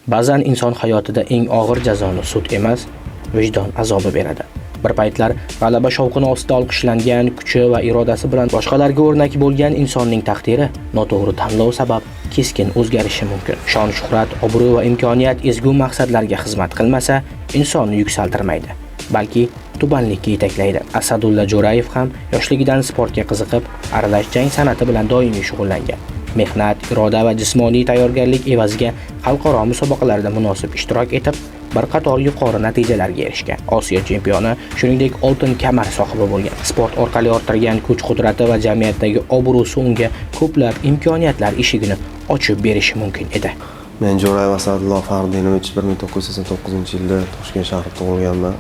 Ba'zan inson hayotida eng og'ir jazoni sud emas, vijdon azobi beradi. Bir paytlar g'alaba shovqini ostida olqishlangan kuchi va irodasi bilan boshqalarga o'rnak bo'lgan insonning taqdiri noto'g'ri tanlov sabab keskin o'zgarishi mumkin. Shon-shuhrat, obro' va imkoniyat ezgu maqsadlarga xizmat qilmasa, insonni yuksaltirmaydi, balki tubanlikka yetaklaydi. Asadulla Jo'rayev ham yoshligidan sportga qiziqib, aralash jang san'ati bilan doimiy shug'ullangan. Mehnat, iroda va jismoniy tayyorgarlik evaziga xalqaro musobaqalarda munosib ishtirok etib, bir qator yuqori natijalarga erishgan. Osiyo chempioni, shuningdek oltin kamar sohibi bo'lgan. Sport orqali orttirgan kuch-qudrati va jamiyatdagi obro'si unga ko'plab imkoniyatlar eshigini ochib berishi mumkin edi. Men Jo'rayev Asadulla Fardinovich 1989-yilda Toshkent shahrida tug'ilganman.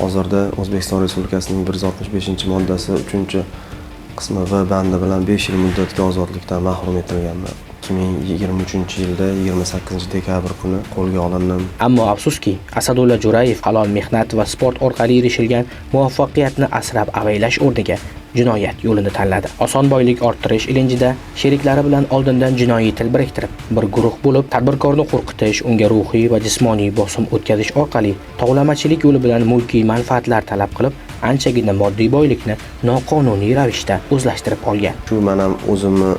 Hozirda O'zbekiston Respublikasining 165-moddasi 3-qismi V bandi bilan 5 yil muddatga ozodlikdan mahrum etilganman. 2023-yilda 28-dekabr kuni qo'lga olindim. Ammo afsuski, Asadulla Jo'rayev halol mehnat va sport orqali erishilgan muvaffaqiyatni asrab avaylash o'rniga jinoyat yo'lini tanladi. Oson boylik orttirish ilinjida sheriklari bilan oldindan jinoiy til biriktirib, bir guruh bo'lib, tadbirkorni qo'rqitish, unga ruhiy va jismoniy bosim o'tkazish orqali tovlamachilik yo'li bilan mulkiy manfaatlar talab qilib, anchagina moddiy boylikni noqonuniy ravishda o'zlashtirib olgan. Shu men ham o'zimni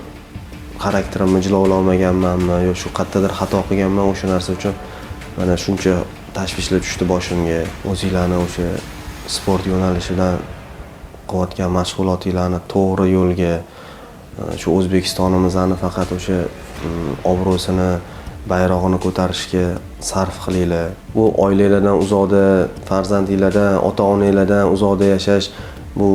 xarakterimni jilovlolmaganmanmi yo shu qayerdadir xato qilganman, o'sha narsa uchun mana shuncha tashvishlar tushdi boshimga. O'zinglarni o'sha sport yo'nalishidan qilayotgan mashg'ulotinglarni to'g'ri yo'lga, shu O'zbekistonimizni faqat o'sha obro'sini, bayrog'ini ko'tarishga sarf qilinglar. Bu oilalardan uzoqda, farzandinglardan, ota-onanglardan uzoqda yashash bu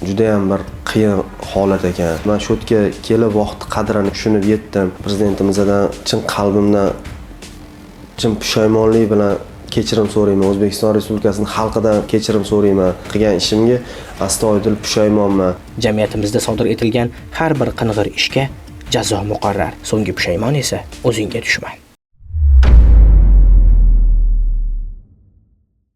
juda ham bir qiyin holat ekan. Men shu yerga kelib vaqt qadrini tushunib yetdim. Prezidentimizdan chin qalbimdan, chin pushaymonlik bilan kechirim so'rayman. O'zbekiston Respublikasining xalqidan kechirim so'rayman. Qilgan ishimga astoydil pushaymonman. Jamiyatimizda sodir etilgan har bir qing'ir ishga jazo muqarrar. So'nggi pushaymon esa o'zingga dushman.